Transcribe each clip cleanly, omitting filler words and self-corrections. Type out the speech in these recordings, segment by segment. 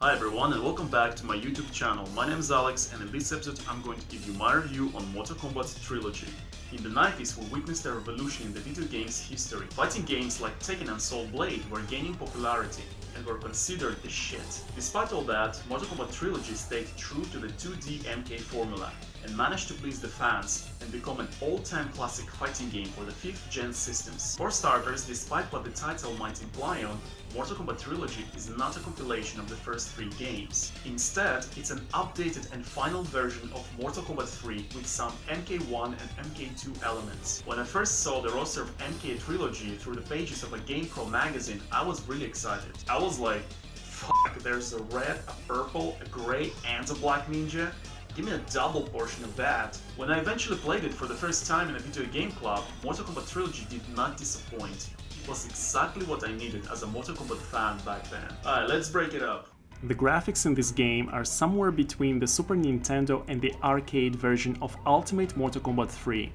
Hi everyone and welcome back to my YouTube channel. My name is Alex and in this episode I'm going to give you my review on Mortal Kombat Trilogy. In the 90s we witnessed a revolution in the video games history. Fighting games like Tekken and Soul Blade were gaining popularity and were considered the shit. Despite all that, Mortal Kombat Trilogy stayed true to the 2D MK formula and managed to please the fans and become an all-time classic fighting game for the 5th gen systems. For starters, despite what the title might imply on, Mortal Kombat Trilogy is not a compilation of the first 3 games. Instead, it's an updated and final version of Mortal Kombat 3 with some MK1 and MK2 elements. When I first saw the roster of MK Trilogy through the pages of a GamePro magazine, I was really excited. I was like, fuck, there's a red, a purple, a grey and a black ninja? Give me a double portion of that. When I eventually played it for the first time in a video game club, Mortal Kombat Trilogy did not disappoint. It was exactly what I needed as a Mortal Kombat fan back then. Alright, let's break it up. The graphics in this game are somewhere between the Super Nintendo and the arcade version of Ultimate Mortal Kombat 3.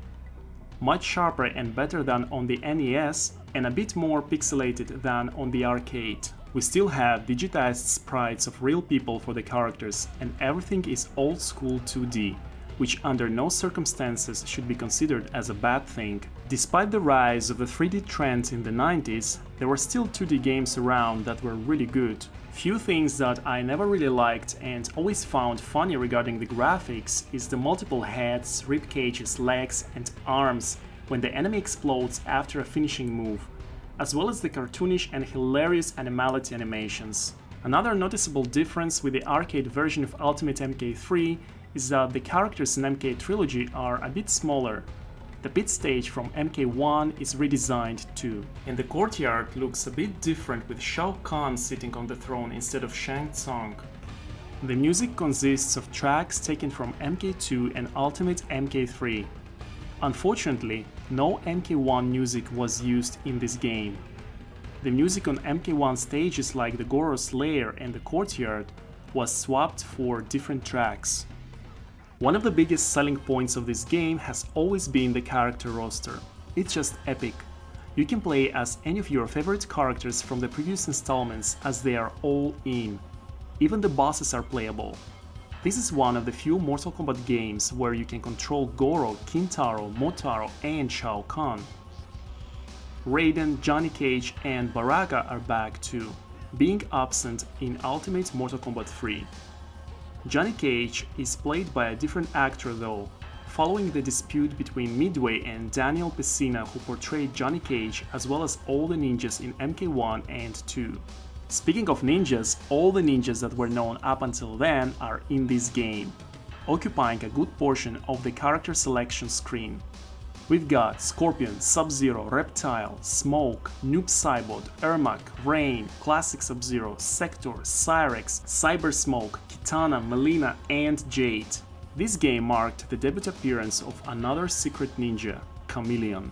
Much sharper and better than on the NES, and a bit more pixelated than on the arcade. We still have digitized sprites of real people for the characters, and everything is old school 2D, which under no circumstances should be considered as a bad thing. Despite the rise of the 3D trend in the 90s, there were still 2D games around that were really good. Few things that I never really liked and always found funny regarding the graphics is the multiple heads, rib cages, legs and arms when the enemy explodes after a finishing move, as well as the cartoonish and hilarious animality animations. Another noticeable difference with the arcade version of Ultimate MK3 is that the characters in MK Trilogy are a bit smaller. The pit stage from MK1 is redesigned too, and the courtyard looks a bit different with Shao Kahn sitting on the throne instead of Shang Tsung. The music consists of tracks taken from MK2 and Ultimate MK3. Unfortunately, no MK1 music was used in this game. The music on MK1 stages like the Goro's Lair and the courtyard was swapped for different tracks. One of the biggest selling points of this game has always been the character roster. It's just epic. You can play as any of your favorite characters from the previous installments as they are all in. Even the bosses are playable. This is one of the few Mortal Kombat games where you can control Goro, Kintaro, Motaro and Shao Kahn. Raiden, Johnny Cage and Baraka are back too, being absent in Ultimate Mortal Kombat 3. Johnny Cage is played by a different actor though, following the dispute between Midway and Daniel Pesina, who portrayed Johnny Cage as well as all the ninjas in MK1 and 2. Speaking of ninjas, all the ninjas that were known up until then are in this game, occupying a good portion of the character selection screen. We've got Scorpion, Sub-Zero, Reptile, Smoke, Noob Saibot, Ermac, Rain, Classic Sub-Zero, Sector, Cyrex, Cyber Smoke, Kitana, Melina and Jade. This game marked the debut appearance of another secret ninja, Chameleon,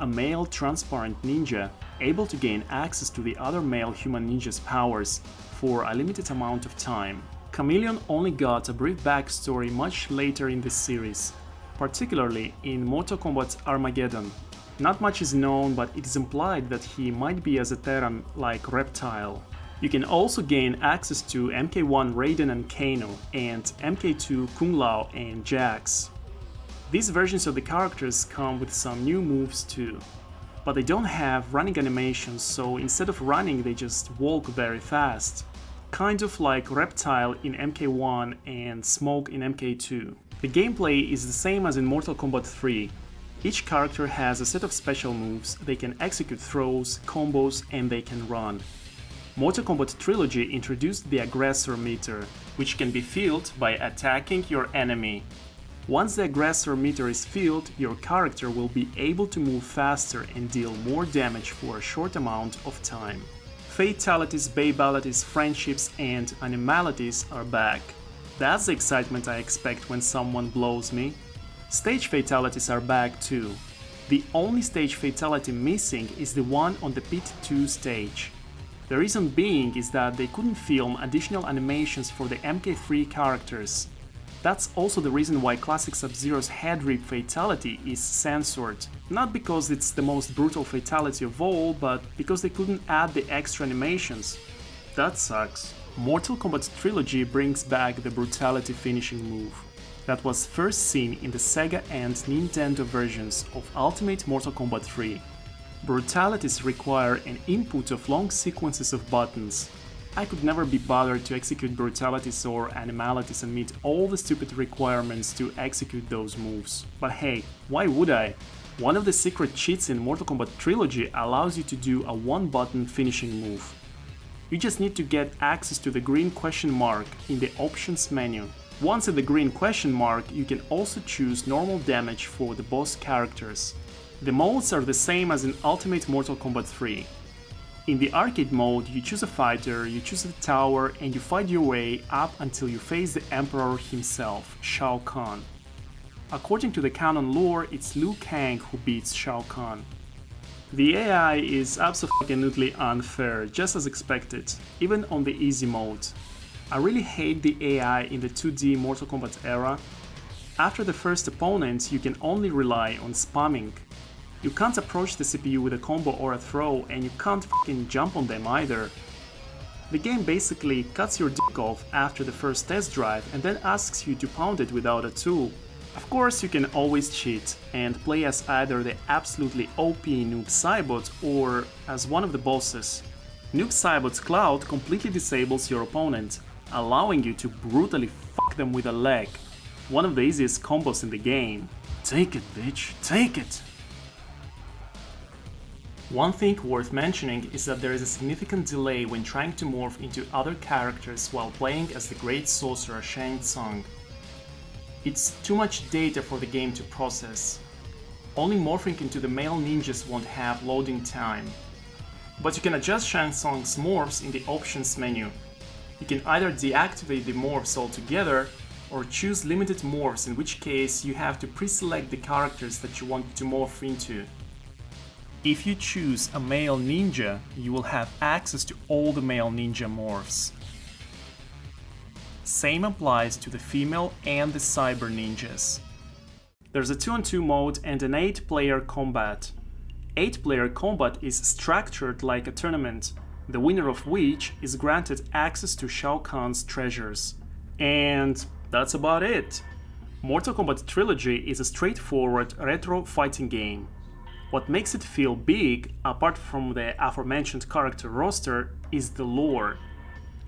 a male transparent ninja able to gain access to the other male human ninjas' powers for a limited amount of time. Chameleon only got a brief backstory much later in the series, particularly in Mortal Kombat Armageddon. Not much is known, but it is implied that he might be as a Terran like Reptile. You can also gain access to MK1 Raiden and Kano, and MK2 Kung Lao and Jax. These versions of the characters come with some new moves too, but they don't have running animations, so instead of running they just walk very fast. Kind of like Reptile in MK1 and Smoke in MK2. The gameplay is the same as in Mortal Kombat 3. Each character has a set of special moves, they can execute throws, combos and they can run. Mortal Kombat Trilogy introduced the aggressor meter, which can be filled by attacking your enemy. Once the aggressor meter is filled, your character will be able to move faster and deal more damage for a short amount of time. Fatalities, babalities, friendships and animalities are back. That's the excitement I expect when someone blows me. Stage fatalities are back too. The only stage fatality missing is the one on the Pit 2 stage. The reason being is that they couldn't film additional animations for the MK3 characters. That's also the reason why Classic Sub-Zero's head rip fatality is censored. Not because it's the most brutal fatality of all, but because they couldn't add the extra animations. That sucks. Mortal Kombat Trilogy brings back the brutality finishing move that was first seen in the Sega and Nintendo versions of Ultimate Mortal Kombat 3. Brutalities require an input of long sequences of buttons. I could never be bothered to execute brutalities or animalities and meet all the stupid requirements to execute those moves. But hey, why would I? One of the secret cheats in Mortal Kombat Trilogy allows you to do a one-button finishing move. You just need to get access to the green question mark in the options menu. Once at the green question mark, you can also choose normal damage for the boss characters. The modes are the same as in Ultimate Mortal Kombat 3. In the arcade mode, you choose a fighter, you choose a tower, and you fight your way up until you face the Emperor himself, Shao Kahn. According to the canon lore, it's Liu Kang who beats Shao Kahn. The AI is absolutely unfair, just as expected, even on the easy mode. I really hate the AI in the 2D Mortal Kombat era. After the first opponent, you can only rely on spamming. You can't approach the CPU with a combo or a throw, and you can't fucking jump on them either. The game basically cuts your dick off after the first test drive and then asks you to pound it without a tool. Of course, you can always cheat and play as either the absolutely OP Noob Saibot or as one of the bosses. Noob Saibot's Cloud completely disables your opponent, allowing you to brutally fuck them with a leg. One of the easiest combos in the game. Take it, bitch, take it! One thing worth mentioning is that there is a significant delay when trying to morph into other characters while playing as the Great Sorcerer Shang Tsung. It's too much data for the game to process. Only morphing into the male ninjas won't have loading time. But you can adjust Shang Tsung's morphs in the options menu. You can either deactivate the morphs altogether or choose limited morphs, in which case you have to pre-select the characters that you want to morph into. If you choose a male ninja, you will have access to all the male ninja morphs. Same applies to the female and the cyber ninjas. There's a 2-on-2 mode and an 8-player combat. 8-player combat is structured like a tournament, the winner of which is granted access to Shao Kahn's treasures. And that's about it. Mortal Kombat Trilogy is a straightforward retro fighting game. What makes it feel big, apart from the aforementioned character roster, is the lore.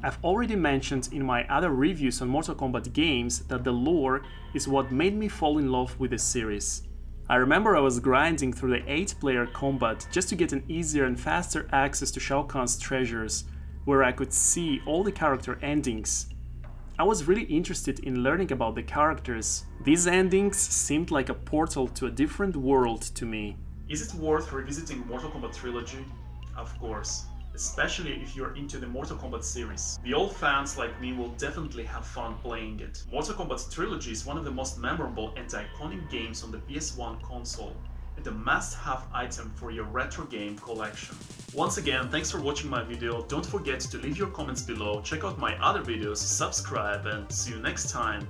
I've already mentioned in my other reviews on Mortal Kombat games that the lore is what made me fall in love with the series. I remember I was grinding through the 8-player combat just to get an easier and faster access to Shao Kahn's treasures, where I could see all the character endings. I was really interested in learning about the characters. These endings seemed like a portal to a different world to me. Is it worth revisiting Mortal Kombat Trilogy? Of course, especially if you're into the Mortal Kombat series. The old fans like me will definitely have fun playing it. Mortal Kombat Trilogy is one of the most memorable and iconic games on the PS1 console, and a must-have item for your retro game collection. Once again, thanks for watching my video. Don't forget to leave your comments below, check out my other videos, subscribe, and see you next time.